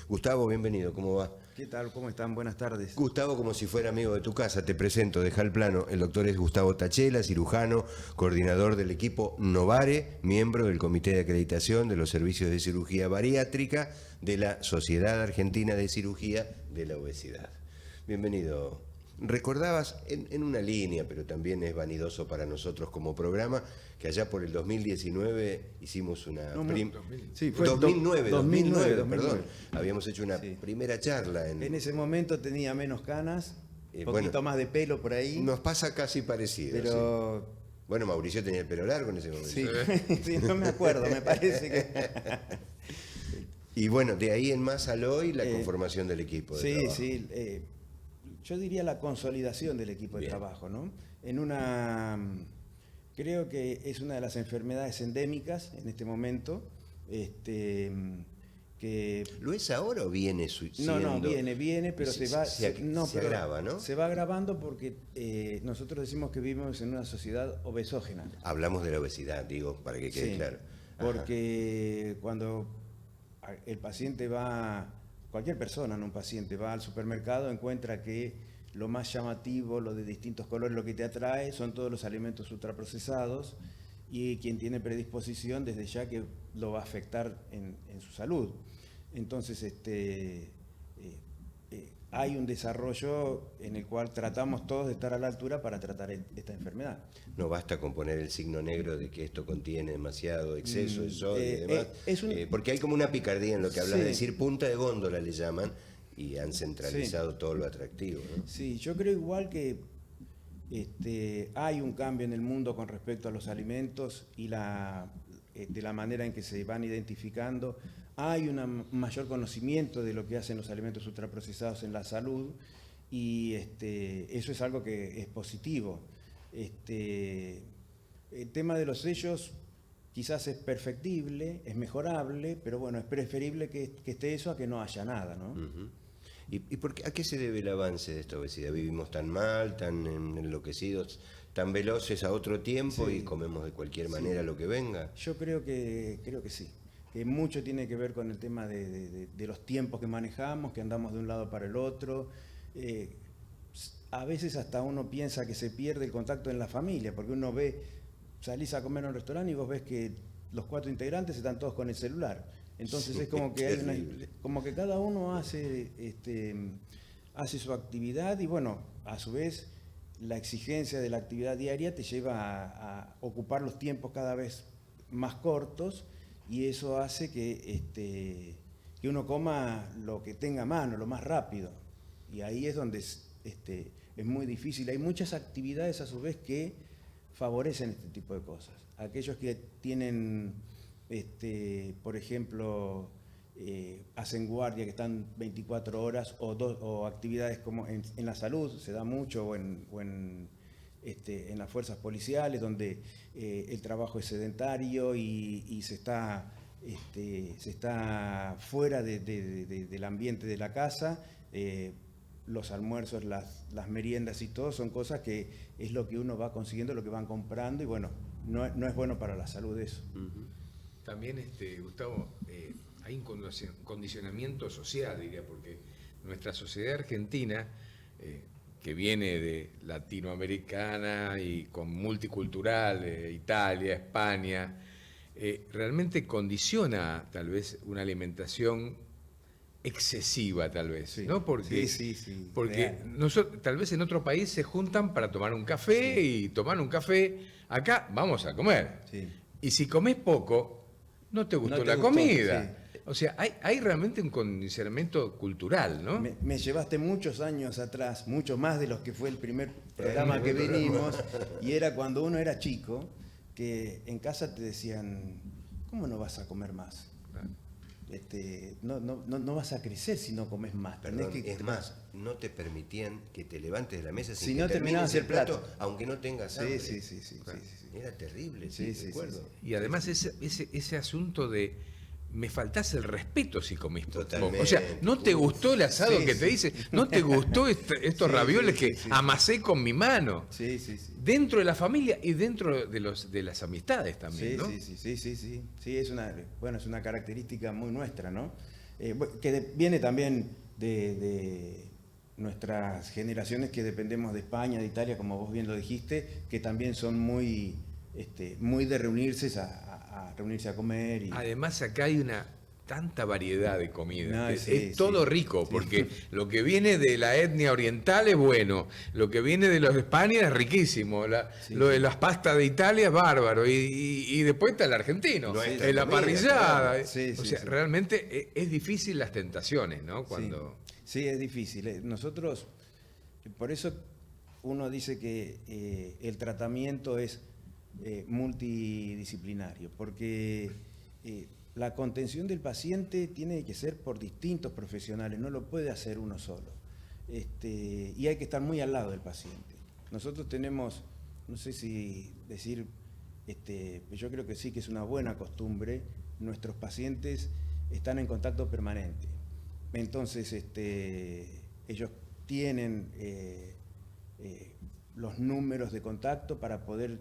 Gustavo, bienvenido, ¿cómo va? ¿Qué tal? ¿Cómo están? Buenas tardes. Gustavo, como si fuera amigo de tu casa, te presento, deja el plano. El doctor es Gustavo Tachela, cirujano, coordinador del equipo Novare, miembro del Comité de Acreditación de los Servicios de Cirugía Bariátrica de la Sociedad Argentina de Cirugía de la Obesidad. Bienvenido. Recordabas en una línea, pero también es vanidoso para nosotros como programa, que allá por el 2019 hicimos una... Sí, fue 2009, perdón. Habíamos hecho una primera charla. En ese momento tenía menos canas, un poquito bueno, más de pelo por ahí. Nos pasa casi parecido. Pero... Sí. Bueno, Mauricio tenía el pelo largo en ese momento. Sí, sí, no me acuerdo, me parece que... Y bueno, de ahí en más al hoy la conformación del equipo de trabajo. Sí, yo diría la consolidación del equipo de trabajo, ¿no? Creo que es una de las enfermedades endémicas en este momento, que... ¿Lo es ahora o viene siendo? No, viene, pero se agrava, ¿no? Se va agravando porque nosotros decimos que vivimos en una sociedad obesógena. Hablamos de la obesidad, digo, para que quede claro. Porque cuando el paciente va, cualquier persona, no un paciente, va al supermercado, encuentra que lo más llamativo, lo de distintos colores, lo que te atrae, son todos los alimentos ultraprocesados, y quien tiene predisposición desde ya que lo va a afectar en su salud. Entonces, hay un desarrollo en el cual tratamos todos de estar a la altura para tratar esta enfermedad. No basta con poner el signo negro de que esto contiene demasiado exceso de sodio y demás, porque hay como una picardía en lo que hablas, de decir punta de góndola le llaman, y han centralizado todo lo atractivo, ¿no? Sí, yo creo igual que hay un cambio en el mundo con respecto a los alimentos y de la manera en que se van identificando. Hay un mayor conocimiento de lo que hacen los alimentos ultraprocesados en la salud, y eso es algo que es positivo. El tema de los sellos quizás es perfectible, es mejorable, pero bueno, es preferible que esté eso a que no haya nada, ¿no? ¿Y a qué se debe el avance de esta obesidad? ¿Vivimos tan mal, tan enloquecidos, tan veloces a otro tiempo y comemos de cualquier manera lo que venga? Yo creo que sí, que mucho tiene que ver con el tema de los tiempos que manejamos, que andamos de un lado para el otro. A veces hasta uno piensa que se pierde el contacto en la familia, porque uno salís a comer a un restaurante y vos ves que los 4 integrantes están todos con el celular. Entonces es como que como que cada uno hace su actividad, y bueno, a su vez la exigencia de la actividad diaria te lleva a ocupar los tiempos cada vez más cortos, y eso hace que uno coma lo que tenga a mano, lo más rápido. Y ahí es donde es muy difícil. Hay muchas actividades a su vez que favorecen este tipo de cosas. Aquellos que tienen, por ejemplo, hacen guardia, que están 24 horas, o actividades como en la salud, se da mucho, o en las fuerzas policiales, donde el trabajo es sedentario y se está fuera del ambiente de la casa. Los almuerzos, las meriendas y todo son cosas que es lo que uno va consiguiendo, lo que van comprando, y bueno, no es bueno para la salud eso. También, Gustavo, hay un condicionamiento social, diría, porque nuestra sociedad argentina, que viene de latinoamericana y con multicultural, Italia, España, realmente condiciona tal vez una alimentación excesiva, tal vez, ¿no? Porque, porque nosotros, tal vez en otro país se juntan para tomar un café y tomar un café. Acá vamos a comer. Y si comes poco, no te gustó la comida. O sea, hay realmente un condicionamiento cultural, ¿no? Me llevaste muchos años atrás, mucho más de los que fue el primer programa que venimos, y era cuando uno era chico, que en casa te decían, ¿cómo no vas a comer más? No vas a crecer si no comes más. Perdón, es más, no te permitían que te levantes de la mesa si no terminabas el plato, aunque no tengas hambre. Sí. Era terrible, recuerdo. Y además ese asunto de me faltás el respeto si comiste poco. O sea, ¿no te gustó el asado que te dice? ¿No te gustó estos ravioles que amasé con mi mano? Dentro de la familia y dentro de las amistades también, ¿no? Sí, es una característica muy nuestra, ¿no? Viene también de nuestras generaciones que dependemos de España, de Italia, como vos bien lo dijiste, que también son muy de reunirse a reunirse a comer. Además acá hay tanta variedad de comida. No, es todo rico, porque lo que viene de la etnia oriental es bueno, lo que viene de los de España es riquísimo, lo de las pastas de Italia es bárbaro, y después está el argentino, la parrillada. Realmente es difícil las tentaciones, ¿no? Sí, es difícil. Nosotros, por eso uno dice que el tratamiento es multidisciplinario, porque la contención del paciente tiene que ser por distintos profesionales, no lo puede hacer uno solo. Y hay que estar muy al lado del paciente. Nosotros tenemos, no sé si decir, yo creo que sí que es una buena costumbre, nuestros pacientes están en contacto permanente. Entonces, ellos tienen los números de contacto para poder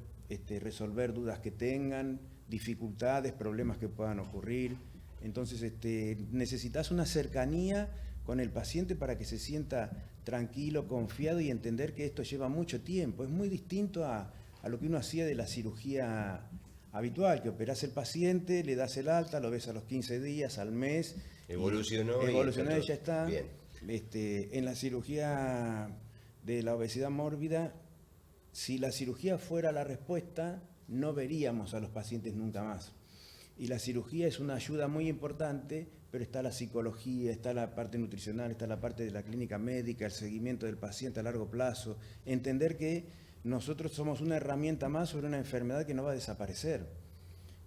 resolver dudas que tengan, dificultades, problemas que puedan ocurrir. Entonces, necesitas una cercanía con el paciente para que se sienta tranquilo, confiado y entender que esto lleva mucho tiempo. Es muy distinto a lo que uno hacía de la cirugía habitual, que operás el paciente, le das el alta, lo ves a los 15 días, al mes. Evolucionó y ya está. Bien. En la cirugía de la obesidad mórbida, si la cirugía fuera la respuesta, no veríamos a los pacientes nunca más. Y la cirugía es una ayuda muy importante, pero está la psicología, está la parte nutricional, está la parte de la clínica médica, el seguimiento del paciente a largo plazo. Entender que nosotros somos una herramienta más sobre una enfermedad que no va a desaparecer.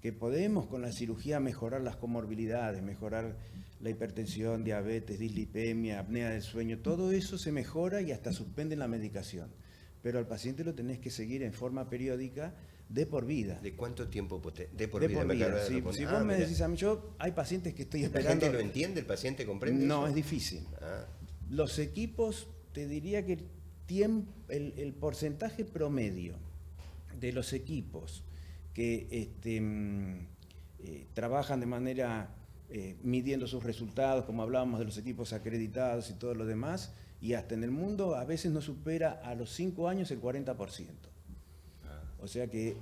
Que podemos con la cirugía mejorar las comorbilidades, mejorar la hipertensión, diabetes, dislipemia, apnea del sueño. Todo eso se mejora y hasta suspenden la medicación. Pero al paciente lo tenés que seguir en forma periódica de por vida. ¿De cuánto tiempo de por de vida? Por vida. Si vos me decís a mí, hay pacientes que estoy esperando. ¿La gente lo entiende? ¿El paciente comprende? No, eso? es difícil. Los equipos, te diría que el porcentaje promedio de los equipos que trabajan de manera midiendo sus resultados, como hablábamos de los equipos acreditados y todo lo demás, y hasta en el mundo a veces no supera a los 5 años el 40%. O sea que,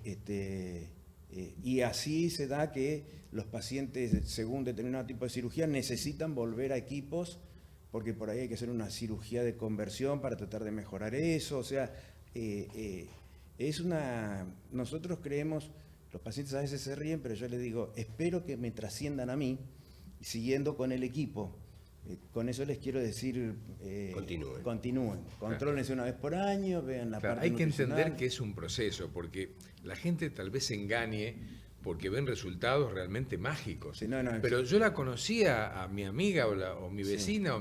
y así se da que los pacientes, según determinado tipo de cirugía, necesitan volver a equipos, porque por ahí hay que hacer una cirugía de conversión para tratar de mejorar eso. O sea, nosotros creemos, los pacientes a veces se ríen, pero yo les digo, espero que me trasciendan a mí, siguiendo con el equipo. Con eso les quiero decir, continúen, contrólense una vez por año, vean la parte hay que nutricional. entender que es un proceso, porque la gente tal vez se engañe porque ven resultados realmente mágicos. Sí, pero yo la conocía a mi amiga o mi vecina,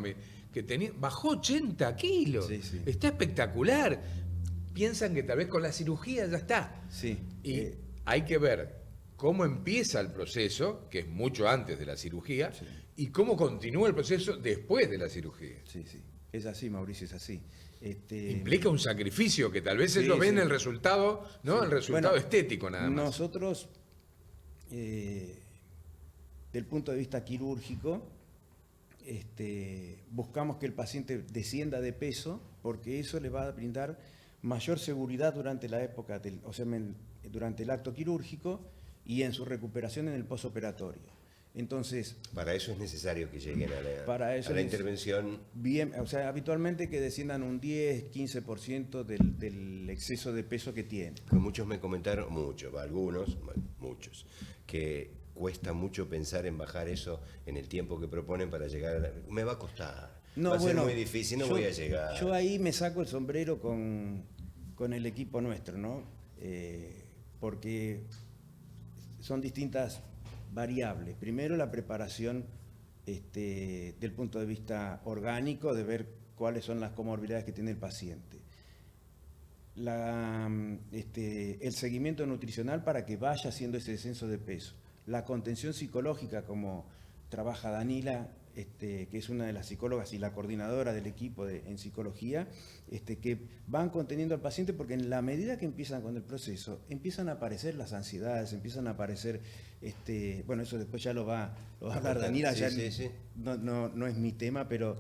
que bajó 80 kilos, está espectacular. Piensan que tal vez con la cirugía ya está. Y hay que ver cómo empieza el proceso, que es mucho antes de la cirugía, y cómo continúa el proceso después de la cirugía. Sí, es así, Mauricio, es así. Implica un sacrificio que tal vez ellos ven el resultado, ¿no? El resultado estético nada más. Nosotros, del punto de vista quirúrgico, buscamos que el paciente descienda de peso, porque eso le va a brindar mayor seguridad durante la época, durante el acto quirúrgico y en su recuperación en el posoperatorio. Entonces, para eso es necesario que lleguen a la intervención. Bien, habitualmente que desciendan un 10-15% del exceso de peso que tienen. Pues muchos me comentaron, muchos, que cuesta mucho pensar en bajar eso en el tiempo que proponen para llegar me va a costar. Va a ser muy difícil, voy a llegar. Yo ahí me saco el sombrero con el equipo nuestro, ¿no? Porque son distintas variables. Primero, la preparación del punto de vista orgánico, de ver cuáles son las comorbilidades que tiene el paciente. El seguimiento nutricional para que vaya haciendo ese descenso de peso. La contención psicológica, como trabaja Danila, que es una de las psicólogas y la coordinadora del equipo en psicología, que van conteniendo al paciente porque en la medida que empiezan con el proceso, empiezan a aparecer las ansiedades, empiezan a aparecer, bueno, eso después ya lo va a hablar Daniela, Sí, ya sí, sí. no es mi tema, pero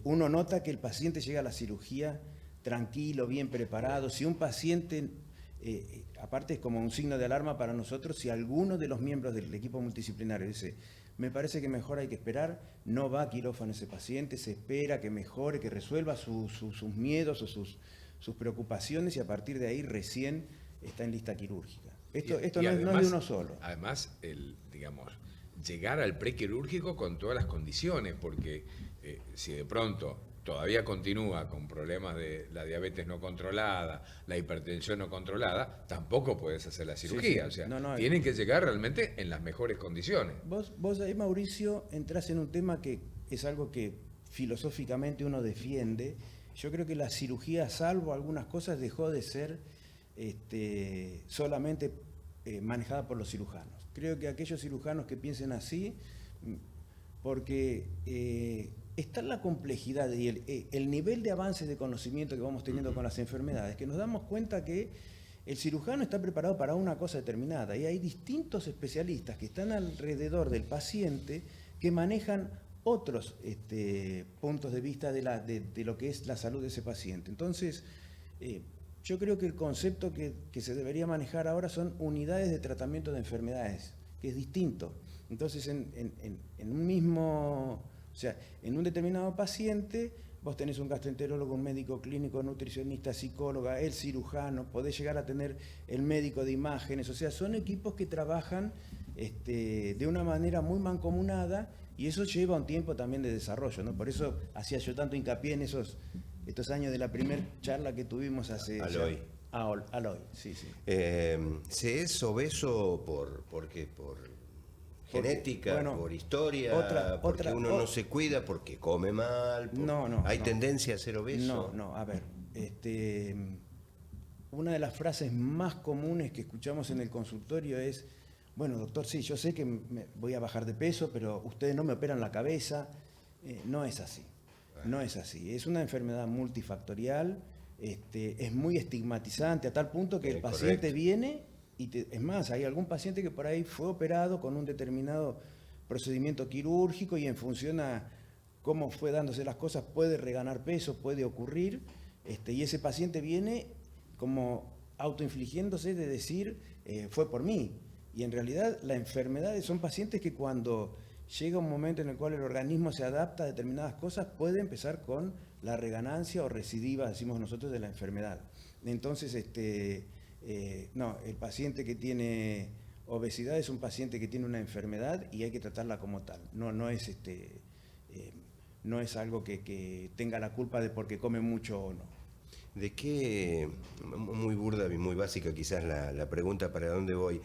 uno nota que el paciente llega a la cirugía tranquilo, bien preparado. Si un paciente, aparte es como un signo de alarma para nosotros, si alguno de los miembros del equipo multidisciplinario dice, me parece que mejor hay que esperar, no va a quirófano ese paciente, se espera que mejore, que resuelva sus miedos o sus preocupaciones y a partir de ahí recién está en lista quirúrgica. Esto no es de uno solo. Además, digamos, llegar al prequirúrgico con todas las condiciones, porque si de pronto todavía continúa con problemas de la diabetes no controlada, la hipertensión no controlada, tampoco puedes hacer la cirugía. Sí. O sea, tienen que llegar realmente en las mejores condiciones. Vos ahí, Mauricio, entrás en un tema que es algo que filosóficamente uno defiende. Yo creo que la cirugía, salvo algunas cosas, dejó de ser solamente manejada por los cirujanos. Creo que aquellos cirujanos que piensen así, porque está la complejidad y el nivel de avance de conocimiento que vamos teniendo con las enfermedades, que nos damos cuenta que el cirujano está preparado para una cosa determinada y hay distintos especialistas que están alrededor del paciente que manejan otros puntos de vista de lo que es la salud de ese paciente. Entonces, yo creo que el concepto que se debería manejar ahora son unidades de tratamiento de enfermedades, que es distinto. Entonces, en un mismo, o sea, en un determinado paciente, vos tenés un gastroenterólogo, un médico clínico, nutricionista, psicóloga, el cirujano, podés llegar a tener el médico de imágenes, o sea, son equipos que trabajan de una manera muy mancomunada y eso lleva un tiempo también de desarrollo, ¿no? Por eso hacía yo tanto hincapié en estos años de la primera charla que tuvimos hace... Aloy. Aloy, sí. ¿Se es obeso por qué? ¿Por genética? Bueno, ¿Por historia? ¿Porque uno no se cuida? ¿Porque come mal? ¿Hay tendencia a ser obeso? No, a ver, una de las frases más comunes que escuchamos en el consultorio es, bueno, doctor, sí, yo sé que me voy a bajar de peso, pero ustedes no me operan la cabeza. No es así, no es así. Es una enfermedad multifactorial, es muy estigmatizante a tal punto que el paciente correcto. viene y es más, hay algún paciente que por ahí fue operado con un determinado procedimiento quirúrgico y en función a cómo fue dándose las cosas puede reganar peso, puede ocurrir, y ese paciente viene como autoinfligiéndose de decir, fue por mí. Y en realidad la enfermedad son pacientes que cuando llega un momento en el cual el organismo se adapta a determinadas cosas, puede empezar con la reganancia o recidiva, decimos nosotros, de la enfermedad. Entonces, no, el paciente que tiene obesidad es un paciente que tiene una enfermedad y hay que tratarla como tal. No es algo que tenga la culpa de porque come mucho o no. ¿De qué, muy burda y muy básica quizás la pregunta para dónde voy,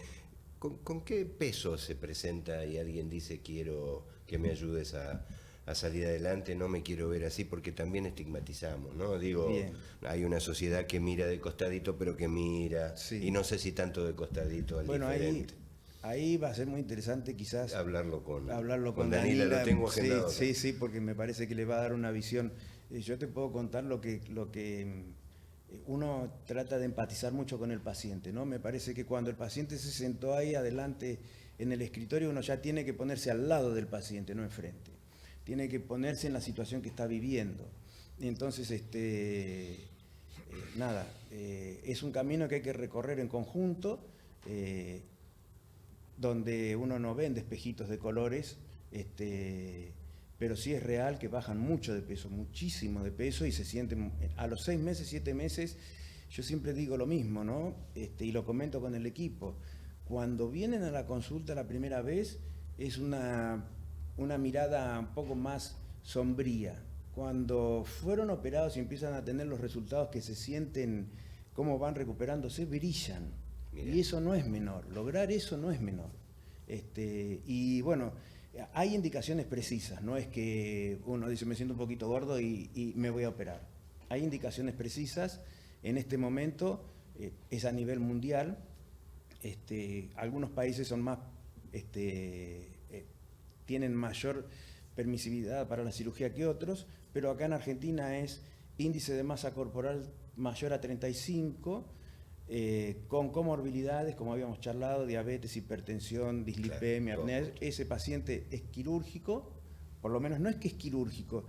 ¿con qué peso se presenta y alguien dice quiero que me ayudes a salir adelante, no me quiero ver así, porque también estigmatizamos, ¿no? Digo, bien. Hay una sociedad que mira de costadito, pero que mira, Sí. y no sé si tanto de costadito al Bueno, diferente. ahí va a ser muy interesante quizás Hablarlo con Daniela, lo tengo agendado. Sí, porque me parece que le va a dar una visión. Yo te puedo contar lo que uno trata de empatizar mucho con el paciente, ¿no? Me parece que cuando el paciente se sentó ahí adelante en el escritorio, uno ya tiene que ponerse al lado del paciente, no enfrente. Tiene que ponerse en la situación que está viviendo. Entonces, es un camino que hay que recorrer en conjunto, donde uno no vende espejitos de colores, pero sí es real que bajan mucho de peso, muchísimo de peso, y se sienten a los 6 meses, 7 meses. Yo siempre digo lo mismo, ¿no? Y lo comento con el equipo. Cuando vienen a la consulta la primera vez, es una mirada un poco más sombría. Cuando fueron operados y empiezan a tener los resultados que se sienten, cómo van recuperándose, brillan. Mirá. Y eso no es menor, lograr eso no es menor. Y bueno, hay indicaciones precisas, no es que uno dice me siento un poquito gordo y me voy a operar. Hay indicaciones precisas, en este momento es a nivel mundial, algunos países son más, tienen mayor permisividad para la cirugía que otros, pero acá en Argentina es índice de masa corporal mayor a 35, con comorbilidades, como habíamos charlado, diabetes, hipertensión, dislipemia, Claro, apnea. Ese paciente es quirúrgico, por lo menos no es que es quirúrgico,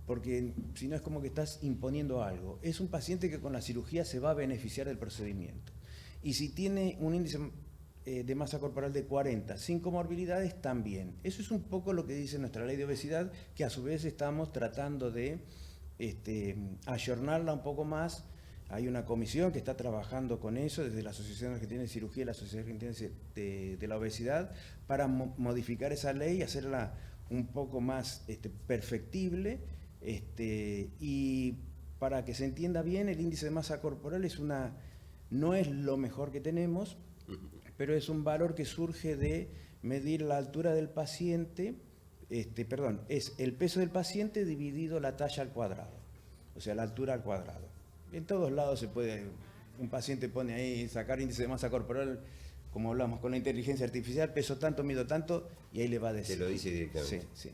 porque si no es como que estás imponiendo algo. Es un paciente que con la cirugía se va a beneficiar del procedimiento. Y si tiene un índice de masa corporal de 40, sin comorbilidades, también. Eso es un poco lo que dice nuestra ley de obesidad, que a su vez estamos tratando de ayornarla un poco más. Hay una comisión que está trabajando con eso desde la Asociación Argentina de Cirugía y la Asociación Argentina de la Obesidad para modificar esa ley y hacerla un poco más perfectible, y para que se entienda bien, el índice de masa corporal no es lo mejor que tenemos, pero es un valor que surge de medir la altura del paciente, es el peso del paciente dividido la talla al cuadrado, o sea, la altura al cuadrado. En todos lados se puede, un paciente pone ahí, sacar índice de masa corporal, como hablamos con la inteligencia artificial, peso tanto, mido tanto, y ahí le va a decir. Te lo dice directamente. Sí, sí.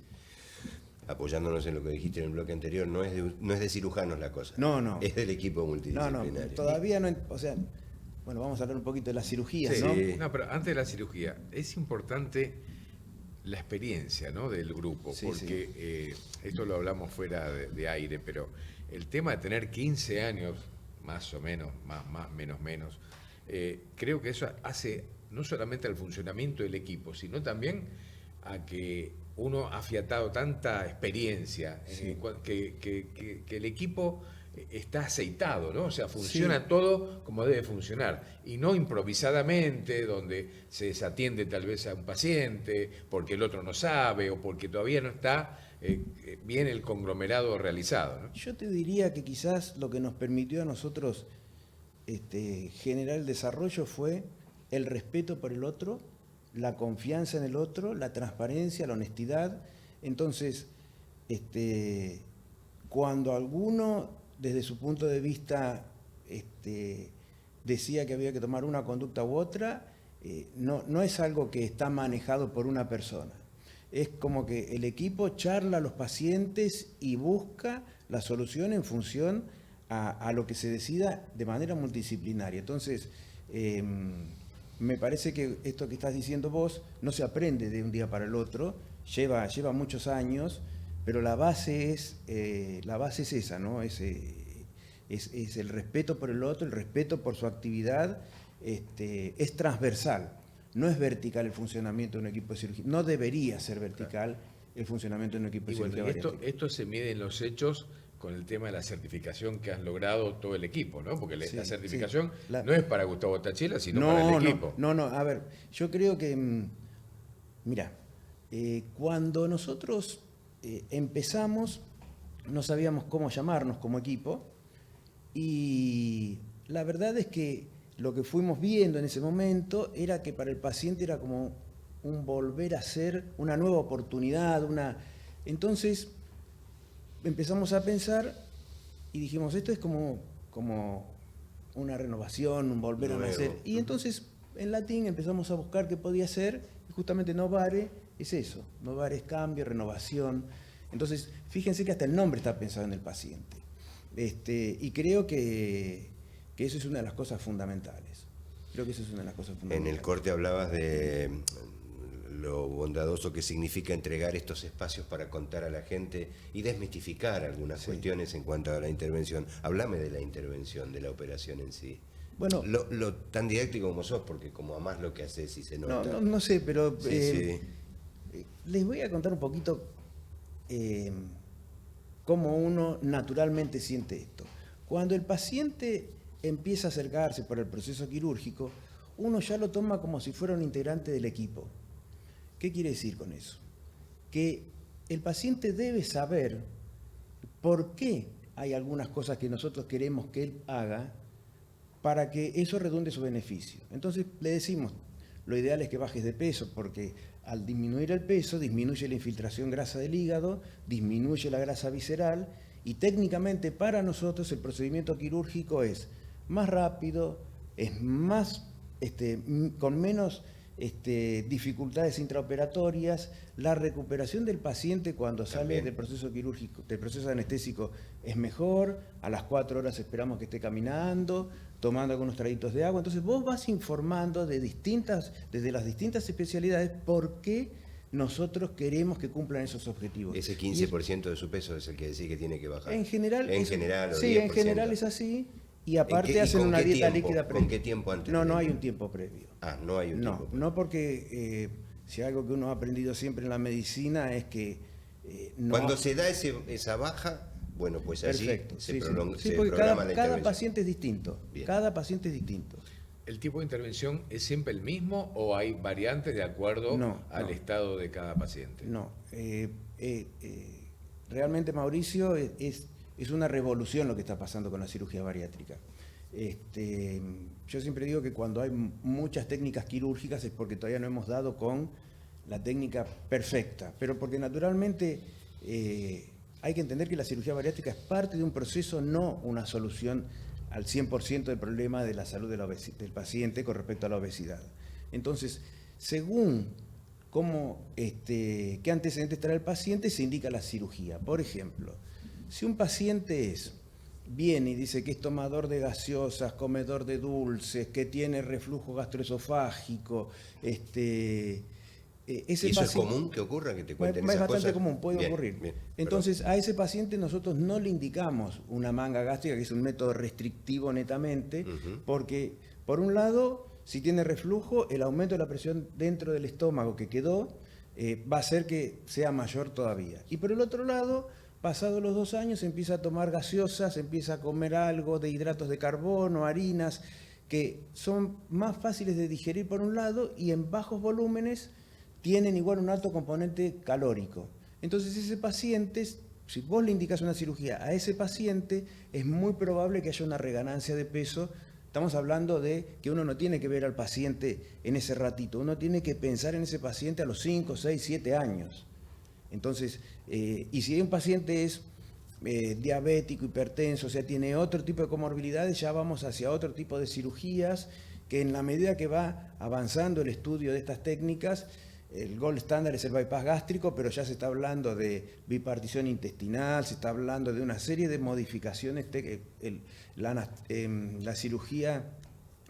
Apoyándonos en lo que dijiste en el bloque anterior, no es de cirujanos la cosa. No. Es del equipo multidisciplinario. No, todavía no, o sea, bueno, vamos a hablar un poquito de las cirugías, Sí. ¿no? No, pero antes de la cirugía, es importante la experiencia, ¿no?, del grupo, Sí, porque esto lo hablamos fuera de aire, pero el tema de tener 15 años, más o menos, más menos, creo que eso hace no solamente al funcionamiento del equipo, sino también a que uno ha afiatado tanta experiencia, Sí. que el equipo está aceitado, ¿no? O sea, funciona Sí. todo como debe funcionar y no improvisadamente, donde se desatiende tal vez a un paciente porque el otro no sabe o porque todavía no está bien el conglomerado realizado, ¿no? Yo te diría que quizás lo que nos permitió a nosotros generar el desarrollo fue el respeto por el otro, la confianza en el otro, la transparencia, la honestidad. Entonces, cuando alguno, desde su punto de vista, decía que había que tomar una conducta u otra, no es algo que está manejado por una persona. Es como que el equipo charla a los pacientes y busca la solución en función a lo que se decida de manera multidisciplinaria. Entonces, me parece que esto que estás diciendo vos no se aprende de un día para el otro, lleva muchos años, pero la base es esa, ¿no? Es el respeto por el otro, el respeto por su actividad, es transversal. No es vertical el funcionamiento de un equipo de cirugía. No debería ser vertical el funcionamiento de un equipo de Y bueno, cirugía bariátrica. esto se mide en los hechos con el tema de la certificación que han logrado todo el equipo, ¿no? Porque Sí, la certificación sí. no es para Gustavo Tachela, sino para el equipo. No, a ver, yo creo que, mira, cuando nosotros empezamos, no sabíamos cómo llamarnos como equipo, y la verdad es que lo que fuimos viendo en ese momento era que para el paciente era como un volver a ser una nueva oportunidad, Entonces empezamos a pensar y dijimos, esto es como una renovación, un volver a nacer. Y entonces en latín empezamos a buscar qué podía ser, y justamente Novare es eso, Novare es cambio, renovación. Entonces, fíjense que hasta el nombre está pensado en el paciente. Y creo que eso es una de las cosas fundamentales. En el corte hablabas de lo bondadoso que significa entregar estos espacios para contar a la gente y desmitificar algunas cuestiones en cuanto a la intervención. Háblame de la intervención, de la operación en sí. Bueno, lo tan didáctico como sos, porque como amás lo que haces y se nota. no sé, pero Sí. les voy a contar un poquito cómo uno naturalmente siente esto. Cuando el paciente empieza a acercarse por el proceso quirúrgico, uno ya lo toma como si fuera un integrante del equipo. ¿Qué quiere decir con eso? Que el paciente debe saber por qué hay algunas cosas que nosotros queremos que él haga para que eso redunde su beneficio. Entonces le decimos, lo ideal es que bajes de peso, porque al disminuir el peso disminuye la infiltración grasa del hígado, disminuye la grasa visceral, y técnicamente para nosotros el procedimiento quirúrgico es más rápido, es más con menos dificultades intraoperatorias, la recuperación del paciente cuando sale del proceso quirúrgico, del proceso anestésico es mejor, a las 4 horas esperamos que esté caminando, tomando algunos traguitos de agua. Entonces vos vas informando desde las distintas especialidades por qué nosotros queremos que cumplan esos objetivos. Ese 15% de su peso es el que decís que tiene que bajar. En general, en general, sí, en general es así. Y aparte hacen una dieta líquida previa. ¿Con qué tiempo antes? No hay un tiempo previo. No hay un tiempo previo. No, porque si algo que uno ha aprendido siempre en la medicina es que cuando se da esa baja, bueno, pues así se porque programa la cada intervención. paciente es distinto. Bien. Cada paciente es distinto. ¿El tipo de intervención es siempre el mismo o hay variantes de acuerdo al estado de cada paciente? No. Realmente, Mauricio, es una revolución lo que está pasando con la cirugía bariátrica. Yo siempre digo que cuando hay muchas técnicas quirúrgicas es porque todavía no hemos dado con la técnica perfecta, pero porque naturalmente hay que entender que la cirugía bariátrica es parte de un proceso, no una solución al 100% del problema de la salud del paciente con respecto a la obesidad. Entonces, según qué antecedentes trae el paciente, se indica la cirugía. Por ejemplo, si un paciente viene y dice que es tomador de gaseosas, comedor de dulces, que tiene reflujo gastroesofágico, ¿Eso es común que ocurra, que te cuenten esas cosas? Es bastante común, puede ocurrir. Bien, entonces, a ese paciente nosotros no le indicamos una manga gástrica, que es un método restrictivo netamente, porque, por un lado, si tiene reflujo, el aumento de la presión dentro del estómago que quedó va a hacer que sea mayor todavía. Y por el otro lado, pasados los 2 años, empieza a tomar gaseosas, empieza a comer algo de hidratos de carbono, harinas, que son más fáciles de digerir por un lado y en bajos volúmenes tienen igual un alto componente calórico. Entonces ese paciente, si vos le indicás una cirugía a ese paciente, es muy probable que haya una reganancia de peso. Estamos hablando de que uno no tiene que ver al paciente en ese ratito, uno tiene que pensar en ese paciente a los 5, 6, 7 años. Entonces, y si un paciente es diabético, hipertenso, o sea, tiene otro tipo de comorbilidades, ya vamos hacia otro tipo de cirugías que en la medida que va avanzando el estudio de estas técnicas, el gold standard es el bypass gástrico, pero ya se está hablando de bipartición intestinal, se está hablando de una serie de modificaciones, la cirugía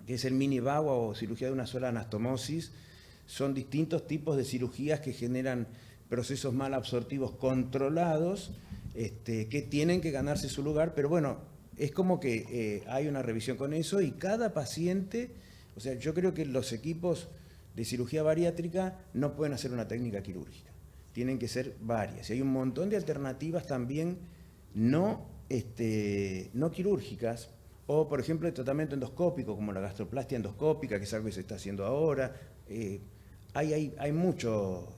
que es el mini BAUA o cirugía de una sola anastomosis, son distintos tipos de cirugías que generan procesos mal absortivos controlados, que tienen que ganarse su lugar, pero bueno, es como que hay una revisión con eso y cada paciente, o sea, yo creo que los equipos de cirugía bariátrica no pueden hacer una técnica quirúrgica, tienen que ser varias. Y hay un montón de alternativas también no quirúrgicas, o por ejemplo el tratamiento endoscópico, como la gastroplastia endoscópica, que es algo que se está haciendo ahora. Hay mucho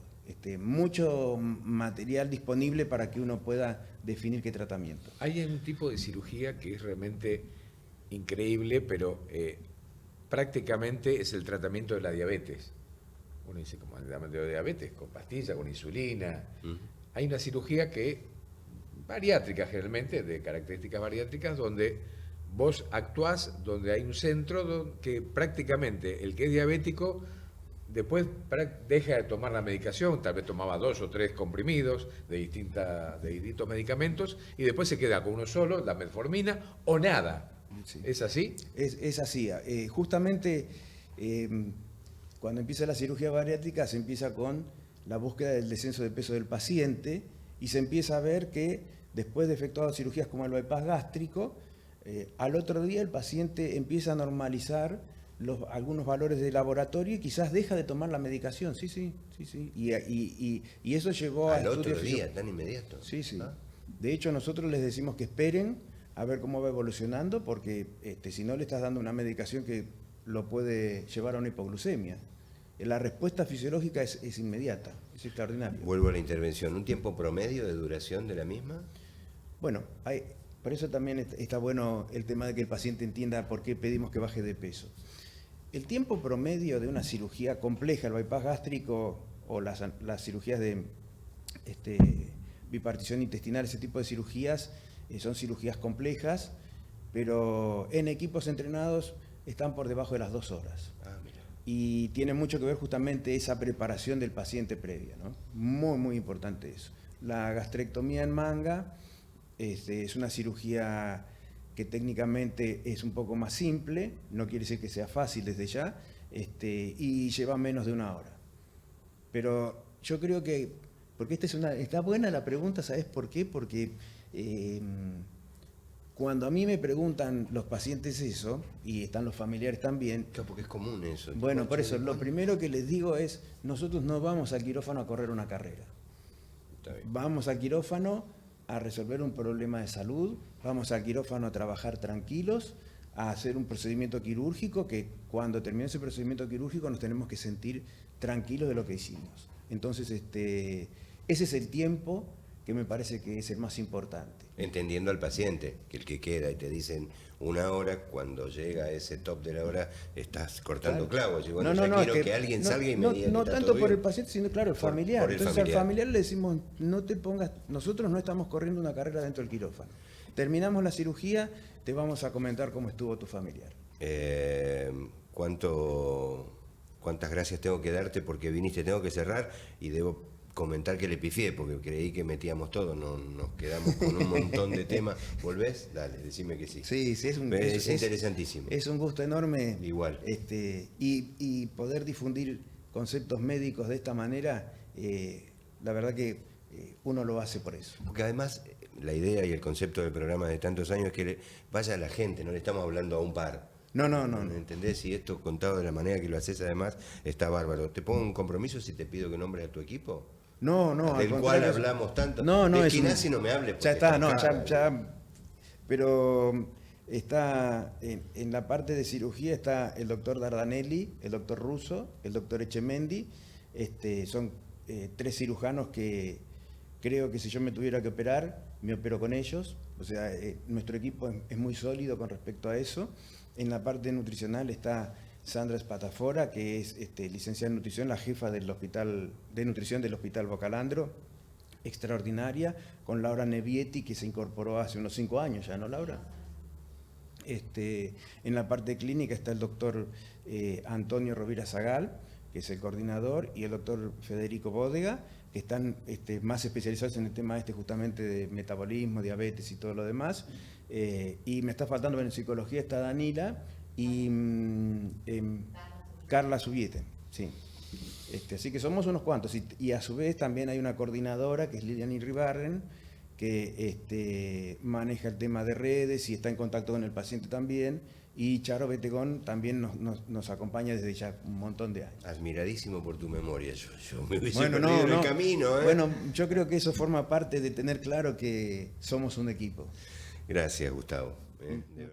material disponible para que uno pueda definir qué tratamiento. Hay un tipo de cirugía que es realmente increíble, pero prácticamente es el tratamiento de la diabetes. Uno dice, como el tratamiento de diabetes, con pastillas, con insulina. Hay una cirugía bariátrica generalmente, de características bariátricas, donde vos actuás, donde hay un centro que prácticamente el que es diabético después deja de tomar la medicación, tal vez tomaba 2 o 3 comprimidos de distintos medicamentos y después se queda con uno solo, la metformina o nada. Sí. ¿Es así? Es así. Justamente cuando empieza la cirugía bariátrica se empieza con la búsqueda del descenso de peso del paciente y se empieza a ver que después de efectuar cirugías como el bypass gástrico, al otro día el paciente empieza a normalizar algunos valores de laboratorio y quizás deja de tomar la medicación. Sí. Y eso llevó al otro día, tan inmediato. Sí. De hecho, nosotros les decimos que esperen a ver cómo va evolucionando, porque si no le estás dando una medicación que lo puede llevar a una hipoglucemia. La respuesta fisiológica es inmediata, es extraordinaria. Vuelvo a la intervención. ¿Un tiempo promedio de duración de la misma? Bueno, por eso también está bueno el tema de que el paciente entienda por qué pedimos que baje de peso. El tiempo promedio de una cirugía compleja, el bypass gástrico o las cirugías de bipartición intestinal, ese tipo de cirugías, son cirugías complejas, pero en equipos entrenados están por debajo de las 2 horas. y tiene mucho que ver justamente esa preparación del paciente previa, ¿no? Muy, muy importante eso. La gastrectomía en manga es una cirugía que técnicamente es un poco más simple, no quiere decir que sea fácil desde ya, y lleva menos de 1 hora. Pero yo creo que, porque está buena la pregunta, ¿sabes por qué? Porque cuando a mí me preguntan los pacientes eso, y están los familiares también, Claro, porque es común eso. bueno, por eso, lo primero que les digo es, nosotros no vamos al quirófano a correr una carrera. Está bien. Vamos al quirófano a resolver un problema de salud, vamos al quirófano a trabajar tranquilos, a hacer un procedimiento quirúrgico que cuando termine ese procedimiento quirúrgico nos tenemos que sentir tranquilos de lo que hicimos. Entonces, ese es el tiempo que me parece que es el más importante. Entendiendo al paciente, que el que queda y te dicen 1 hora, cuando llega a ese top de la hora, estás cortando clavos. Y bueno, quiero que alguien salga y me diga no que está tanto todo por bien. el paciente, sino claro, el familiar. Por el Entonces familiar. al familiar le decimos, no te pongas, nosotros no estamos corriendo una carrera dentro del quirófano. Terminamos la cirugía, te vamos a comentar cómo estuvo tu familiar. ¿Cuántas gracias tengo que darte porque viniste? Tengo que cerrar y debo comentar que le pifié porque creí que metíamos todo, no nos quedamos con un montón de temas. ¿Volvés? Dale, decime que sí. Sí, es interesantísimo. Es un gusto enorme. Igual. Y poder difundir conceptos médicos de esta manera, la verdad que uno lo hace por eso. Porque además la idea y el concepto del programa de tantos años es que vaya a la gente, no le estamos hablando a un par. No. ¿Entendés? Y esto contado de la manera que lo haces además está bárbaro. ¿Te pongo un compromiso si te pido que nombres a tu equipo? No, Del cual hablamos tanto. No, de es Esquinazzi no me hables. Ya está, no, acá. ya. Pero está en la parte de cirugía está el doctor Dardanelli, el doctor Russo, el doctor Echemendi. Son 3 cirujanos que creo que si yo me tuviera que operar, me opero con ellos. O sea, nuestro equipo es muy sólido con respecto a eso. En la parte nutricional está Sandra Spatafora, que es licenciada en nutrición, la jefa del hospital de nutrición del Hospital Bocalandro, extraordinaria, con Laura Nevietti, que se incorporó hace unos 5 años ya, ¿no, Laura? En la parte clínica está el doctor Antonio Rovira Zagal, que es el coordinador, y el doctor Federico Bódega, que están más especializados en el tema justamente de metabolismo, diabetes y todo lo demás. Y me está faltando, bueno, en psicología está Danila y Carla Subiete, sí. Así que somos unos cuantos. Y a su vez también hay una coordinadora, que es Lilian Irribarren, que maneja el tema de redes y está en contacto con el paciente también. Y Charo Betegón también nos acompaña desde ya un montón de años. Admiradísimo por tu memoria. Yo me hubiese Bueno, perdido en el camino. Bueno, yo creo que eso forma parte de tener claro que somos un equipo. Gracias, Gustavo.